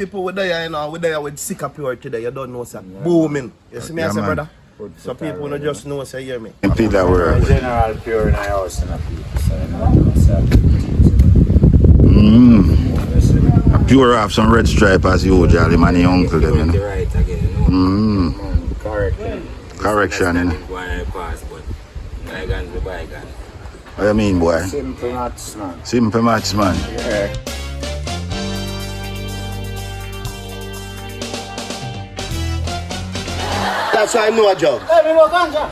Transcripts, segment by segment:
People with there, you know, we're there with Sicka Pure today, you don't know, sir. Yeah. Booming. You see me, I say, brother? So people don't just know, say, hear me. In that word. General Pure in our house, and people say, no, A Pure have some red stripe as usual, man, the uncle, them, you know. Right again, Correct. Correction, you know. Bygones be bygones. What you mean, boy? Simple match, man. Simple match, man. Yeah. That's why I know a jug. Hey, me know ganja.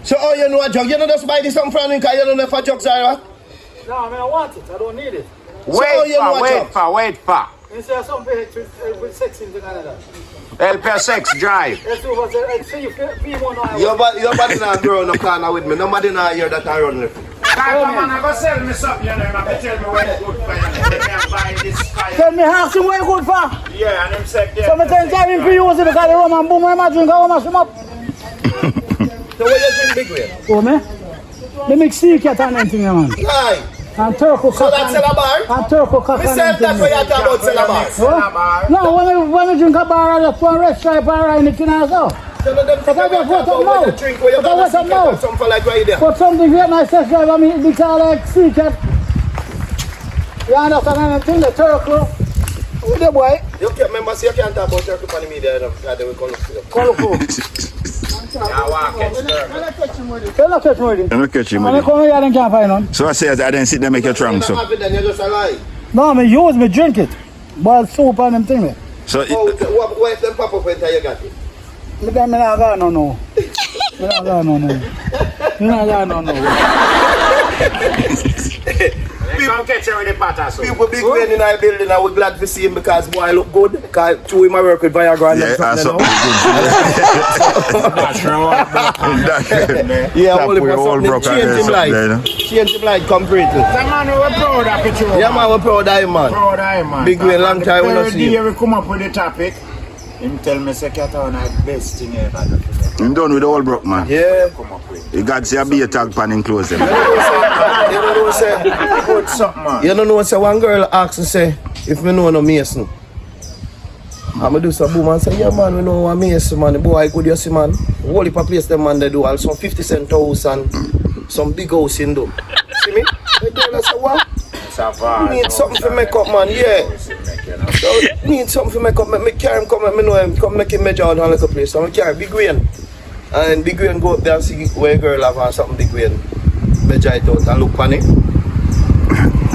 So, oh, you know a jug? You don't just buy this something from him because you don't know if a jug's are what? No, I mean, I want it. I don't need it. Wait for. You say something with sex in the Canada. LP6 drive. Yes, so what's it? See, you feel now. Your body not grow no corner with me. Nobody not hear that I run with you. Come on, I go sell me something, you know, and tell me what it's good for, you know. Let me buy this fire. Tell me how some way good for. Yeah, and him said, yeah. So I tell him for use it because the rum and boom, I drink, I mash him up. So what you drink big way? Oh, me? They make Sicka and anything, man. Aye. And turco So that's a bar? And turco cock We and said that's what you talk about sell a bar. No, when I drink a bar, I just put a red stripe and anything else out. So them think about what you drink where you got a Sicka something like right there. But something great nice test drive, I mean, because like Sicka. You understand anything, the turco. With the boy. You can't remember, so you can't talk about turkey on the media because they will call up. Colorful. Yeah, walk it, sir. You're not catching with it. You're not catching with it. You don't catch him And with I come here and can't find none. So I say I didn't sit there make you drunk, so. Then you just a lie. No, I mean, use me, drink it. Boil soup and them thing. So Oh, what if them pop up until you got it? Me not got no. Me not got no. Come catch you with the patter, so. People big men in our building and we're glad to see him because boy look good. Because two him I work with Viagra and yeah, them That's right. yeah, only for something change him life. Change him life completely. The man we were proud of it, Yeah man, we're proud of him man. Proud of him, man. Big way, long time we not see him. Third day we come up with the topic. Him tell me say Caton are the best thing ever. I'm done with the old broke, man. Yeah. Come up with. You got to see a beer tag pan and close them. You don't know say one girl asks and say if me know no Mason. I'ma do some boom and say, yeah man, we know a Mason man, the boy good you see man. Whole heap of place them man they do all some 50 cent house and some big house in them. See me? The girl I say what? You need something to make up man, yeah. So need something to make up, me carry him come, me know him, come make him measure out on like a place. So I carry Big Wayne. And Big Wayne go up there and see where a girl have on something Big Wayne. Measure it out and look on it.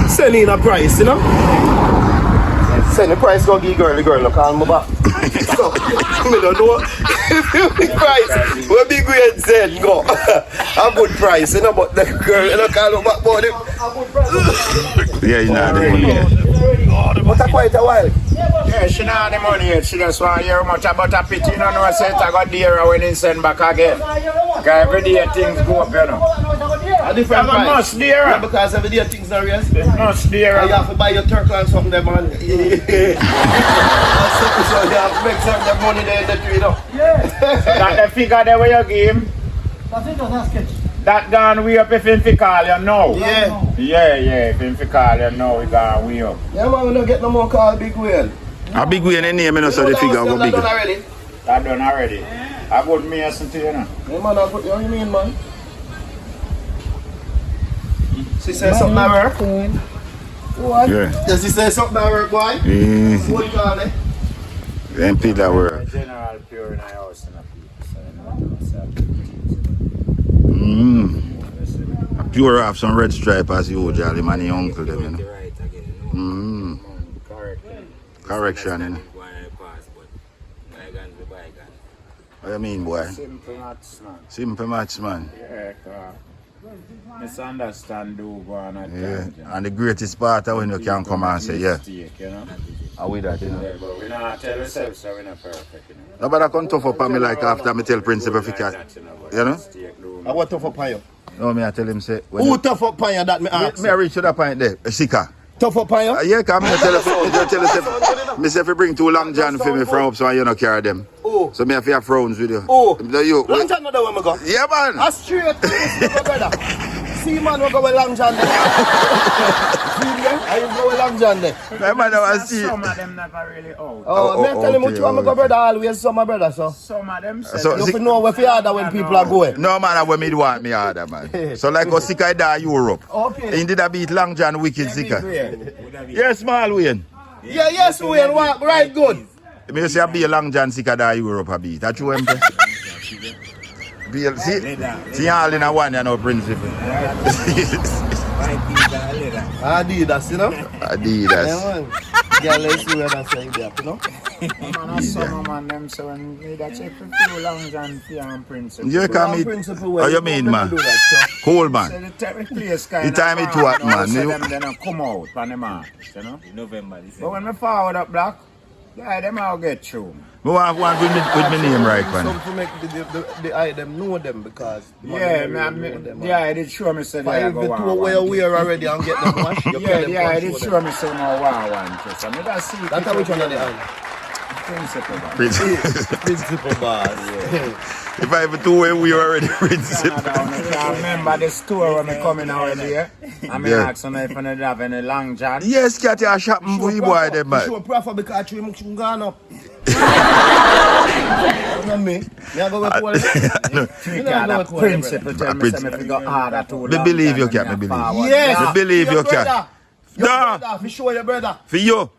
Send in a price, you know? Send the price, go give the girl look on my back. So, I don't know the price. Where Big Wayne said go. A good price, you know, but the girl, you know, can't look back about it. Yeah, you know the money. But quite a while. Yeah, she not have the money yet. She just want to hear much about a pity. You don't know say I got dear when he send back again. Because every day things go up, you know. A different price. Must dear. Yeah, because every day things are real. Must dear. You have to buy your turkey and something there, man. So you have to make some of the money there in the tree, you know. Yeah. That the figure there where you give him. That's it, that's sketch. That gone way up if him fi call you now. Yeah. Yeah, if him fi call you now, we gone way up. Yeah, man, we don't get no more call Big Whale. A Big Wayne in name, you know, so the figure go bigger. That done already. I got me a something, you know. Yeah, man, I'll put you on your mean, man. She said something at work. What? Yeah. Does she say something at work, boy? Yeah. What you call it? MP that word. General Pure in our house, and A Pure have some red stripe as usual, man, the uncle them, you know. Correction, you know. What you mean, boy? Simple match, man. Simple match, man. Yeah, misunderstand do go on at Yeah, and the greatest part is when you can come and say, yeah. You know? Are we that, you know? Yeah, but we not tell ourselves so we're not perfect, you know. Nobody come tough up on me like after me tell Principal if he can. You know? I want tough up on you. No, me I tell him say. Who tough up on you that me ask? Me I reach to that point there, Sicka. Tough up on you? Yeah, because I tell you, say if you bring 2 long john for me from up so you don't carry them. Oh. So me have to have frowns with you. Oh. You. Long John another one me go. Yeah, man. A straight place, brother. See man we go with Long John. I go with Long John there. My man, I want to see. Some of them never really out. Oh, me tell him what you want me go brother always so my brother so. Some of them So, say You have to know where you order when people are going. no man, when me want me order, man. So like go Sicka die Europe. Okay. He did a beat Long John wicked Sicka. Yes, small Wayne. Yeah, yes, we and walk right good. Me say a be a Long John Sicka die Europe a beat. That you want me? See all in a one, you know, principle. Adidas, you know? Adidas. Yeah, man. Yeah, let's see where that's saying that, you know? man, some man them so when me that check for few Long John Pure and Principle. You come me. Principle, Oh, you mean, man? do that, so. Cool, So man. the place kind The time it what, man? So You- them then come out on the march, you know? November. But when me forward up black, yeah, them all get through. Me want one with me name right, man. Some to make the item know them because the man Yeah, don't man, know them, yeah, I did show me say they Five go the one. two where you wear already and get them wash. You Yeah, them yeah, I did show show them. me say no one. So me that see. That's how which one of the island? Principle. Principal bars, yeah. If I have two way we already principle. I remember the store when me coming out there. I mean, Yeah. asking if you have any Long John. Yes, cat, you shopping for you boy them, man. Show proper because tree much gone up. You know me? Me go with all Three kind of principle tell me say me fi go harder to Me believe you, cat, me believe. Yes. Me believe Your you, cat. brother. Your No. brother. Fi show your brother. For you,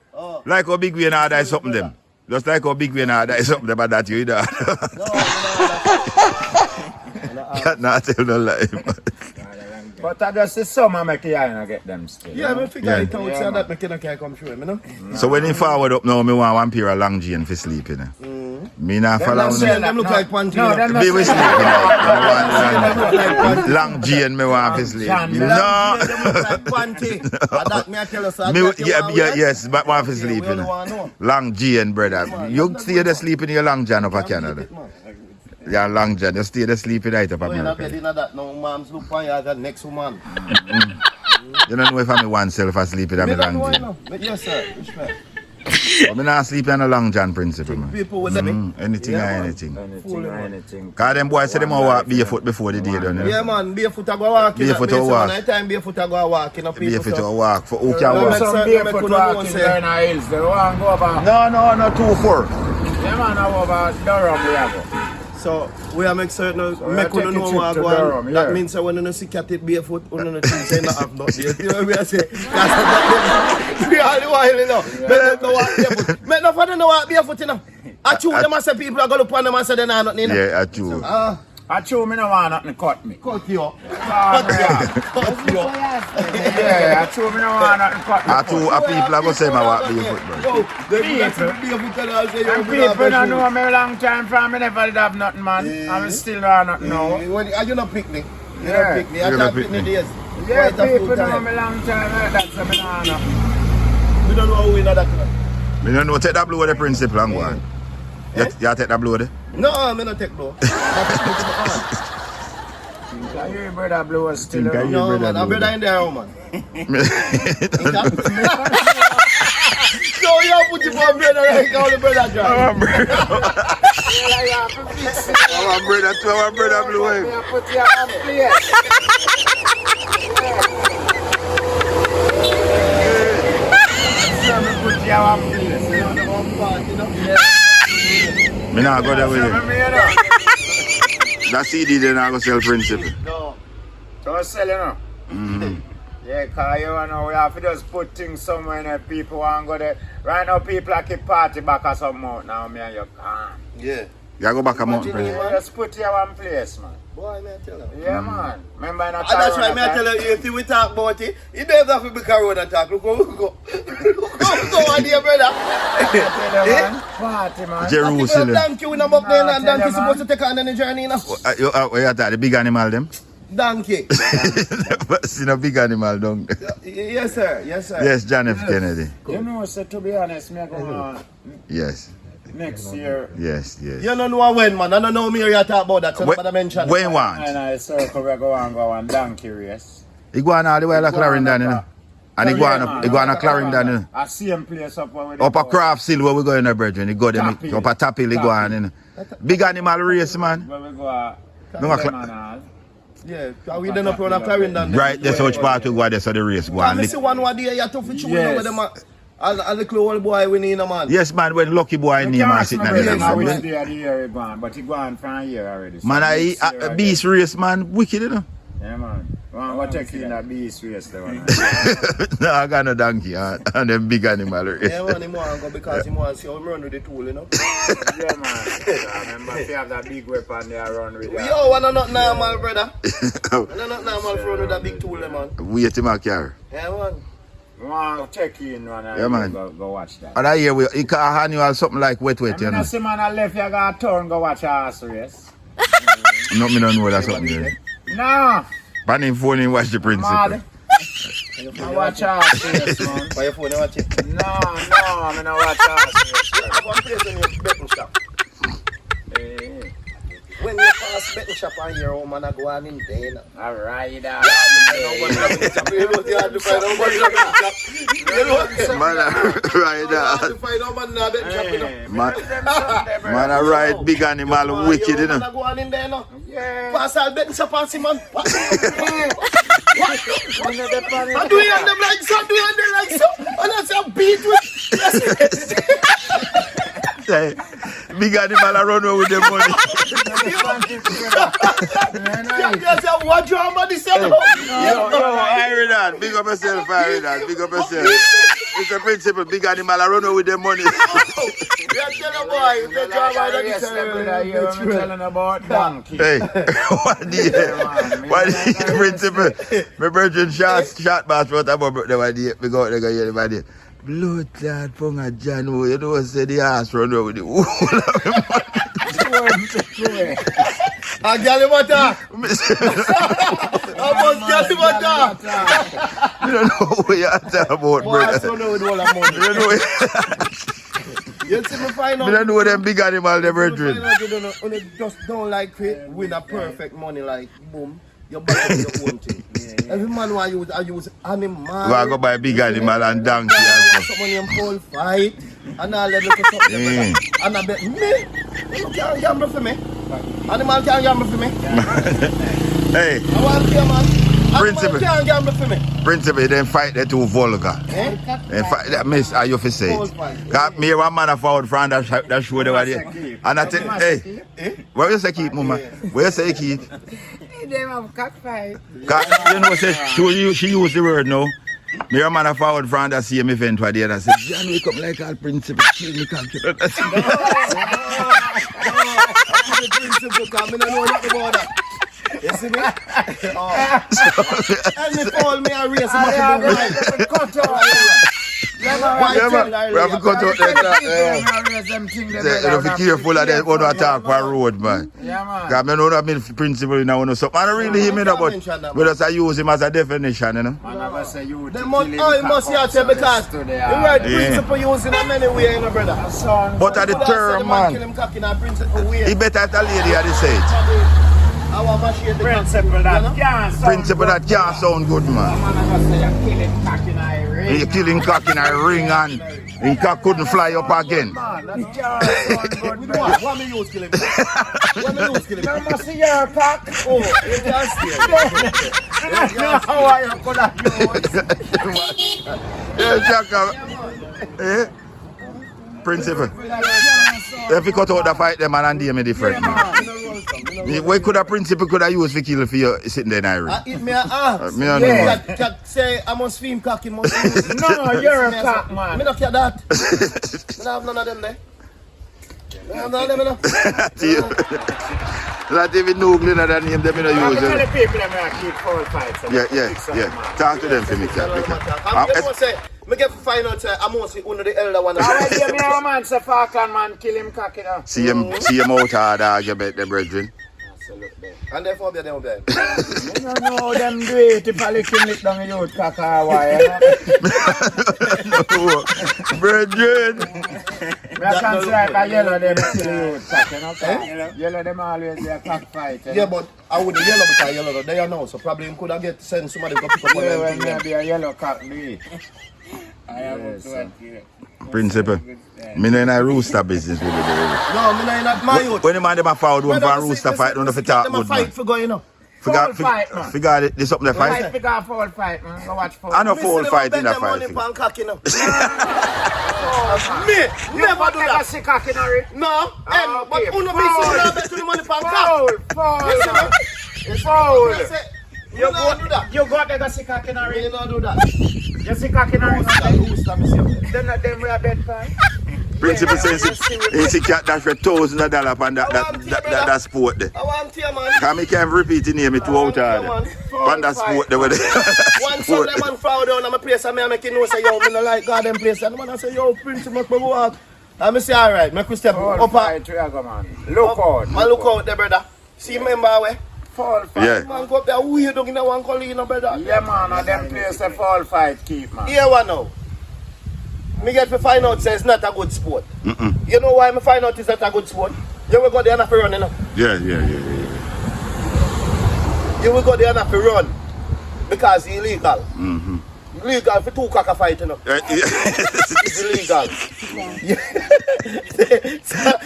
like how big we in order is something them. Just like how big we in order is something them, but that you know. Can't not tell no lie. But I just see some I make you and get them still. Yeah, me figure Yeah. it out. Yeah, Say man. that me can come through him, you know? So when he forward up now, me want one pair of long jean for sleep, you know. Me not follow not no. sell Them look like panty. No, them not Be with sleep, sell. you know. Long jean me want for sleep. John, No. Them look like panty. And that me I tell you, sir. Me, that you yeah, want yeah, wear? yes, but one for Yeah, sleep, we you only know. want know. Long jean, brother. You stay there sleeping in your long john up a Canada. Yeah, long john. You stay there sleeping right up So you not America. getting that no mom's look for you the next woman. You don't know if I'm oneself asleep in a Me don't long know, you jean. know. But yes, sir. Respect. But me not sleep in a long john principle, man. People with them. Anything Yeah, or man. anything. Anything or anything. Cause them boys say them all walk barefoot before the day done. You know? Yeah, man. Barefoot I go walking. Barefoot I walk. Anytime barefoot I go walking. Barefoot to walk. For who can Yeah, walk? man. Some Sir, barefoot me could not walking say- down the hills. They want to go over. No, 2-4. Yeah, man, I go over Durham we have. So we are make certain we make take you a know trip what to go on. Durham, That yeah. means when you see cat it barefoot, you know things say not have not there. You know what I say? That's we all the while, you know. Make no walk barefoot. Make no father no walk barefoot, you know. I choose them and say people are going to look on them and say they not nothing, you know. Yeah, true. I chew me no want nothing cut me. Cut you up. Cut me. Cut you up. Yeah, I chew me no want nothing cut me. People are going to say my walk barefoot, bro. Oh, they do that to the barefoot and I'll say, And people don't know me a long time from me never did have nothing, man. I'm still not nothing now. Are you not picnic? You Yeah. not picnic. I You not thought picnic. picnic days. Yeah, Quite a few people know times. me long time like that, so me not know. We don't know how we know that. Me don't know, take that blue with the principle and go on. You take that blue with it? No, I'm not take blow. Can you brother blue still? Think I- No, brother man, I'm blow. brother in there, man. So you put your brother like how the brother drive. Our brother too, our brother blue wave. I put you on place. So me put you on place. Me not go there with So you. me, you know. That CD then I go sell principle. No. Don't sell you know. Yeah, cause you know we have to just put things somewhere and people want to go there. Right now people are keep party back or some out now, me and you can't. Yeah. You go back a mountain You principle. just put you one place, man. Boy, man, tell you. Yeah, man. Remember in a And that's why I tell you, if we talk about it, you don't have to be carried and talk. Look, look, look. Look, on there, brother. man. Party, man. Jerusalem. Donkey, we not up there, and Nah, tell donkey you, supposed to man. take on the journey, you know. You the big animal them? Donkey. But see no big animal down there. Yes, sir. Yes, sir. Yes, John F. Kennedy. You know, so to be honest, me going Yes, next year. yes. You don't know when, man. I don't know me here talk about that, so nobody mention it. When And want? I circle we go and go on donkey race. He go on all the way like Clarendon, you know. And he go on a Clarendon, you know. I see him place up where we Up a craft seal where we go in the bridge. He go there, Top hill. up a top hill, he go on, you know. Big animal race, man. where we go No, them and all. Yeah, because we done up on a Clarendon. Right, that's which part to go there, so the race go on. I see one day you have to fit you with them. A little old boy we need a man. Yes, man, when lucky boy name and sitting there. there. Which day of the year he gone, but he gone from here already. Man, I beast race, man, wicked, you know. Yeah, man. What take in a beast race, the one. No, I got no donkey and them big animal race. Yeah, man, he want to go because he want to see how run with the tool, you know. Yeah, man. I remember if you have that big weapon there, run with that. Yo, I not normal, brother. I not normal for run with that big tool, man. Wait till my car. Yeah, man. Want to check in one yeah, man. Go watch that. And I hear he can hand you something like wet, you know. I see man I left you got turn go watch a horse race. No, me don't know that's something there. No. Pan him phone and watch the principle. I watch a horse race, man. By your phone, watch it. No, I'm not watch a horse race. I want to place in your betting shop. When you pass betting shop on your home, man, I go on in there. Alright, Man, right Man, I ride big animal wicked, you know. Go on in there, no? Pass all betting shop on man. What? I do you on them like so, do you on them like so? And I say beat with Say, big animal I run away with the money. What drama this is? Yo, I read that. Big up yourself, I read that. Big up yourself. It's a principle, big animal I run away with the money. telling about donkey. Hey, what the principle? My virgin shot bass wrote about the idea. We go there, hear the idea. Blood clot from a John, you know, say the ass run over with the wool. I got him attack. I must get him attack. You don't know what you're talking about, brother. I don't know with all that money. You don't know. You see me find out. You don't know them big animal they brethren. You just don't like it with a perfect money like boom. You buy your own thing. Every man want use animal. Go buy big animal and donkey and stuff. Someone in full fight and all that little stuff. And I bet me, you can't gamble for me. Animal can't gamble for me. Hey, I want to man. Principle. Can't gamble for me. Principle, they fight they too vulgar. Eh? They fight that miss, how you fi say it? Cause me one man a forward front that show the way. And I tell hey, where you say keep, mama? Where you say keep? Them have cockfight. You know, say, she used the word now. Me a man a forward front that see me event where there. I said, John, wake up like all principle, kill me, can't kill me. Principle, come in and know nothing about that. You see me? And me call me a race, man. Cut out. We have to cut out that. You have to be careful of that one attack for road, man. Yeah, man. Because I know that principle in one something. I don't really hear me that, but we just use him as a definition, you know. They must have to because the word principle using in many ways, you know, brother. But at the term, man, he better at a lady at the stage. Principle that can't sound good, man. You're killing cock in a ring and the cock couldn't fly up again. What me use kill him? What me use kill him? You must see your cock. Oh, you can't see it. How are you gonna use? Yeah, Jack. Eh? Principle. If you cut out the fight, them and they me different. What could a principle could I use for kill for you sitting there in Irish? It me ask. Me don't know. Cat say I must film cocky, must use. No, you're a cock, man. Me not care that. Me don't have none of them there. Me have none of them, you know. Not even Noogly than name them, you know, use How many it. people that keep full fights? Yeah. Talk to them for me, Cat. Me get to find out I'm mostly under the elder one. How are you, me man, say Falcon man, kill him cocky now. See him out hard argument, them brethren. And therefore be them there. You don't know them do it if I lick him lick down the youth cock or why, Brethren. I can't say like a yellow them kill the youth cock, you know? Yellow them always be a cock fight. Yeah, but I wouldn't yellow because yellow they are now, so probably him could have get send somebody to pick up on Yeah, them. when there be a yellow cock do it. Principle. Me no in a rooster business with it. No, me not my youth. When the man them a foul one for a rooster fight, don't have to talk them good, fight man. for going up. fight, man. Figure it, this something the We might fight. figure a foul fight, man. Go watch foul. I know foul fight in the the money fight. pan cocky now. Me, Never do that. Sicka Pure. No, but okay, uno be foul. sitting bet to the money pan cock. Foul. Foul. You don't do that. You got the Sicka Pure. You don't do that. You Sicka Pure. Who's that, Mr. Then we are dead, pal. Principal says he can't dash for $1,000 on that sport there. I want you, man. Can I can't repeat the name, it too out there. On that sport there. One Sunday man fall down at my place and I make you know say yo, me no like garden place. And the man I say yo, Prince, make me walk. And I say alright, make me step up. Man. Look out. Man, look out there, brother. See member where? Fall fight. Yeah. Man go up there weird down in the one colline, brother. Yeah, man. And them place a fall fight keep, man. Here one now. Me get to find out say it's not a good sport. You know why me find out it's not a good sport? You will go there and have to run, you know. Yeah. You will go there and have to run. Because it's illegal. Illegal for 2 cocker fight, you know. It's illegal.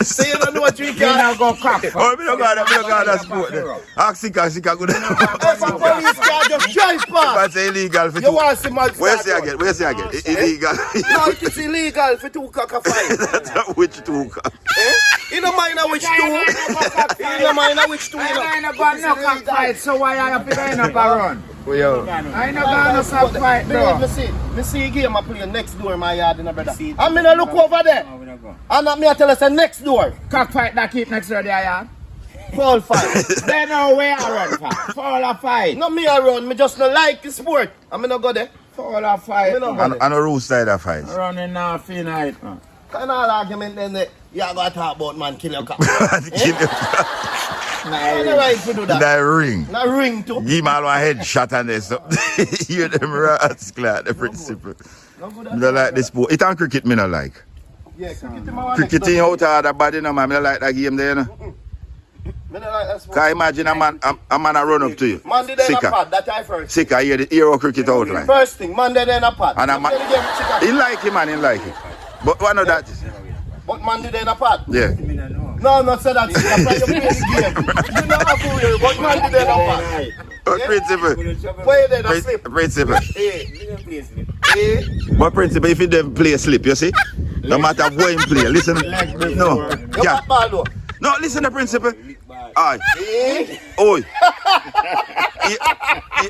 So you don't know what you You can. now go crack. Oh, me no got that sport there. Ask Sicka good. If a police car just drive past, But it's illegal for you 2. want to see man Where's start the run. again? Illegal. No, it's illegal for 2 cocker fight. That's not which 2. You don't mind which 2. You don't mind which 2, you I know. ain't about no cock fight, so why are you going up a run? Yo. I ain't about no cock fight, Bro, bro. me see a game I play next door in my yard, you know, brother. I'm gonna look over there. And me I tell us the next door. Cock fight that keep next to the yard. Fall fight. They know where I run for. Fall or fight. Not me around, me just not like the sport. I'm gonna go there. Fall or fight. Me no man. go And a rule side of fight. Running off in night, man. Kind of argument then you gotta talk about man kill your cock. Nah, You no right to do that. That ring. Not ring too. Give him all one headshot and this. Hear them rascal, the principle. No good I at don't like the sport. It and cricket me not like. Yeah, cricket in my Cricketing out of the body, no man. I don't like that game there, you know. Me no like that sport. Can you imagine a man a run up to you? Man did in a Sicka. pad, that I first. Sicka, hear the hero cricket out like. First thing, man did in a pad. And a man, he like it, man, he like it. But one of that, But man did in a pad. yeah. No, not say that. That's why you play the game. You know how to real, but man did in a pad. Principle. Where you did a slip? Principle. But But principle, if you don't play slip, you see? No matter what you play, listen. No. you Yeah. got ball though. No, listen to principle. Aye. Oi.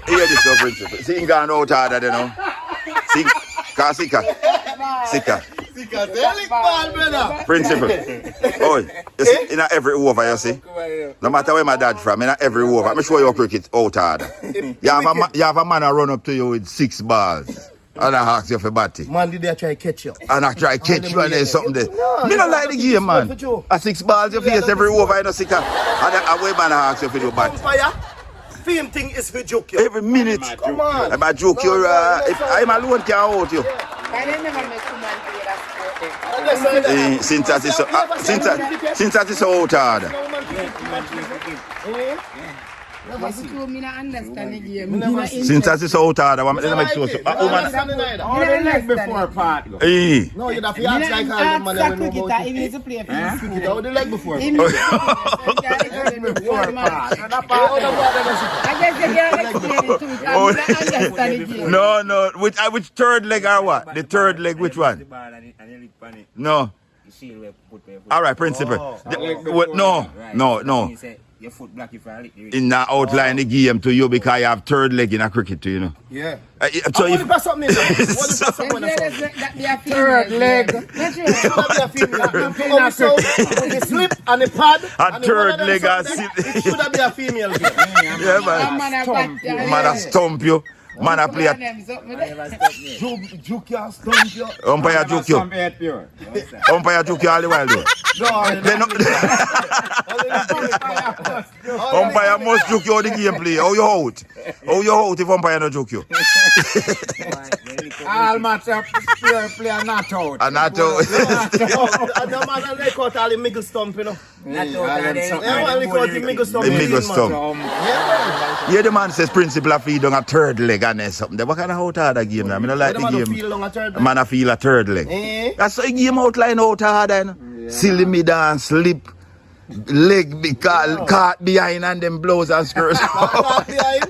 Hear this, no principle. See, he gone out harder, you know. See, cause Sicka. Because they lick ball, brother. Principle. Oi. You see, in every over, you see? No matter where my dad from, in every over. I'm show you cricket out harder. You have a man who run up to you with 6 balls. And I ask you for batting. Man, did they try to catch you? And I try to catch you and there's something there. Me not like the game, man. A 6 balls you face every over, you know, Sicka. And I wait, man, I ask you for your bat. Fire. Same thing is for joke you. Every minute. Come on. I'm a joke you. If I'm alone, can't hold you. I didn't never make too man play that sport. Since that is so out hard. But you told me not understand the game. Since that is so out hard, I'm going to make sure. All the leg before part. No, you'd have to ask like all the man that we know about Even to play for cricket. How the leg before? I guess they can't explain it to me. I don't understand the game. No. Which third leg or what? The third leg, which one? No. All right, principle. No. Your foot block if I lick the In that outline the game to you because you have third leg in a cricket too, you know. Yeah. So What if if that's something? What if that's something? Third leg. So, the slip and the pad and third leg and it should have been a female game. yeah, man. Man a stump you. Man a play a Juke you, stump you. umpire juke you. Umpire juke you all the while though. They no- umpire must juke you all the game play. How you out? How you out if umpire no juke you? All match up, play and not out. And not out. And the man and they cut all the miggle stump, you know. They only cut the miggle stump. The miggle stump. Yeah. Yeah, the man says principle of feed on a third leg and then something. What kind of out hard a game now? I don't like the game. Man, I feel a third leg. That's a game outline out hard then. Silly me down, slip. leg be caught behind and them blows and skirts. Caught behind.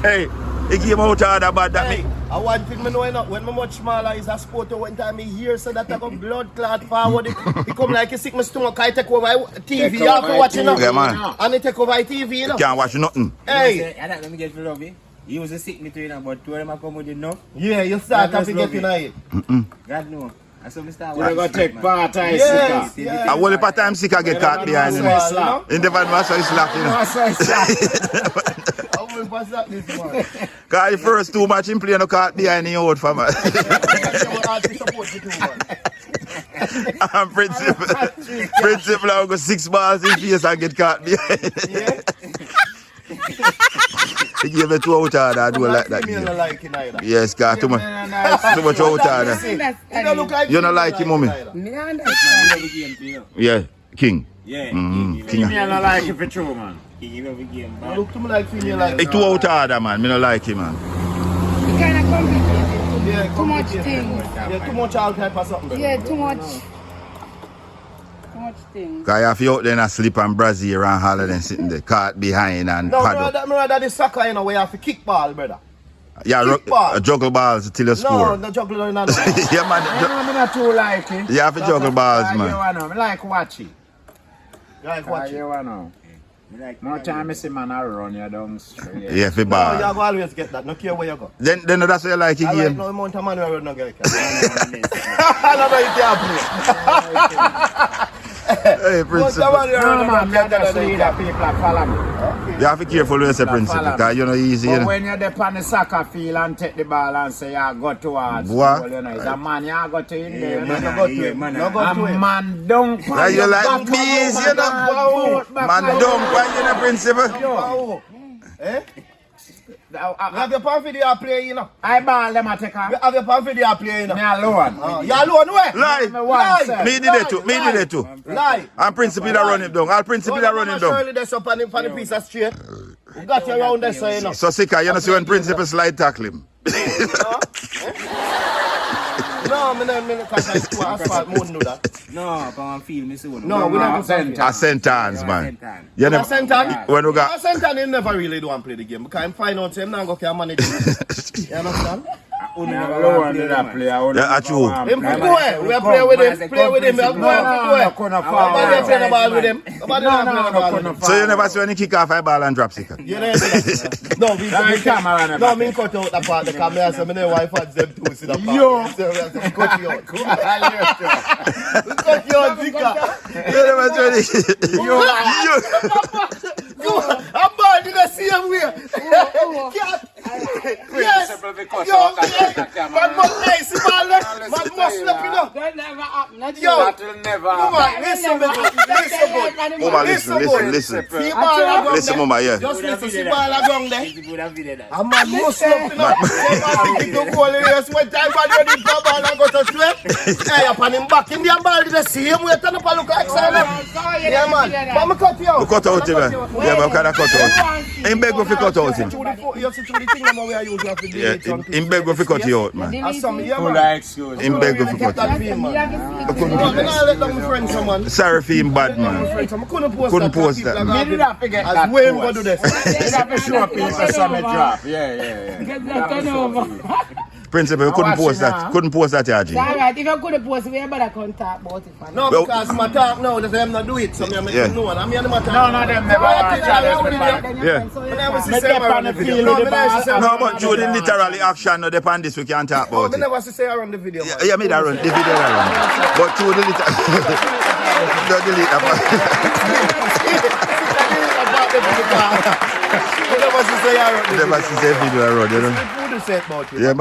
Hey, he came out harder bad that Hey, me. I one thing me know enough. When me much smaller is a sport. One time me hear so that I got blood clot forward. It come like a sick my stomach. I take over my TV. You have to watch it now. Yeah, man. And it take over my TV, you know. Can't watch nothing. Hey. I don't let me get for love. He was a sick me to you, but two of them are come with you now. Yeah, you start Yeah, to get love in it. God know. I saw me start We're going to take part, I Yes, see. yes. I will if a time Sicka get caught behind him. In the van, I saw his slack, you know. How will pass that this one? Because the first 2 matches him play no caught behind him out for me. And principal I go 6 balls in face and get caught behind. Yeah. He gave me 2 out of that, I do like that. Female don't like it either. Yes, because too much out of that. You don't look like You don't like him, mommy? Me understand. Yeah, King. Yeah, King. Female don't like it for true, man. King love the game. You look to me like female like He 2 out of that, man. Me don't like him, man. You kind of complicated. Yeah, Too much complicated. things. Yeah, too much all type of something. Yeah, too much. Too much things. Because you have you out there and sleep and Brazil and holiday and sitting there, caught behind and No, paddle. me rather the soccer, you know, where you have to kick ball, brother. Yeah, kick ball. juggle balls till you No, score. no juggler, no. Yeah, man. I know I'm not too like it. You have to juggle balls, You man. know, I like watching. Like watch it. You know. More time I see man I run you down straight. Yeah, for No, you ball. go always get that. No care where you go. Then that's why you like the I like game. no amount of money I will not get. I don't know you can't play. Hey, Most principal. of money I No will man, not me get. just lead the people that follow me. You have to be careful when you say principal, because you're not easy, you But know. when you're there on the soccer field and take the ball and say you go towards Boy. goal, you know, it's a man you go to in there. No go to him. No go to A him. man don't Now you like bees, you know. Man, don't find you know, principal. Oh. Eh? You have your pan video play, you know. I ball them a take off. You have your pan video play, you know. Me alone. You alone, where? Lie. Lie. Me did it too. Me did it too. Lie. And principal that run him down. All principal that run him down. Surely there's up on the piece of straight. We got you around there, so you know. So Sicka, you know see when principal slide tackle him. No, me no, because I score asphalt, we wouldn't do that. No, come on, feel me soon. No, we never send A sentence, man. You A never. Sentan? When we A got. Sentan, he never really do want to play the game. Because I'm fine out, so I'm not going to manage it. You understand? Me alone did that play. Yeah, true. Him for go eh? We play with him. Play with him. We are going for go eh? Nobody play the ball with him. Nobody play the ball with him. So you never see when he kick off a ball and drop Sicka. You know that? No, we no, me cut out the part because me and some of the wife had them too. See the part. Yo. So we have to cut you out. We cut you out, Sicka. You never see when he. Yo, I'm bad in the same way. Yes. Yo, man must nice, man. Man must slap, you know. That never happened. Yo, That will never come on, listen, Mama, listen. See ball a ground Listen, there. Mama, yeah. Just listen, see ball a ground there. That. A man must slap, you know. Say man pick the goal in here. When time man ready for ball and go to straight. Hey, upon him back in the ball, the same way. Turn up and look at excellent. Yeah, man. But me cut you out. We cut out him, man. Yeah, but we can cut out. Him beg we fi cut out him. You see through the thing that we are using to do Yeah, it. him beg we fi cut you out, man. As some, yeah, full man. excuse. Him beg we fi cut That you. fame, man. You No, me not let down my friends, someone. Sorry for him bad, man. I couldn't post Couldn't that. post that, Me did not forget that. As Wayne go do this. You have to show people some drop. Yeah. Get that turn over. Principal, we couldn't post that. Couldn't post that, Yaji. Alright, if you couldn't post it, we better contact about it. Man. No, Well- because my talk now, that them not do it, so me make Yeah. them know. I mean, my talk. No, them never want to challenge me. Yeah. I never see Make say up on around the the video. field No, with me the never see ball. say No, around but the Jude video. literally action, no depend this, we can't talk Oh, about me it. never see say around the video. man. Yeah, me that run, the video that run. But Jude literally. Don't delete that part. Me never see say around the video. Never see the video I run, you know. Who do say about it? Yeah,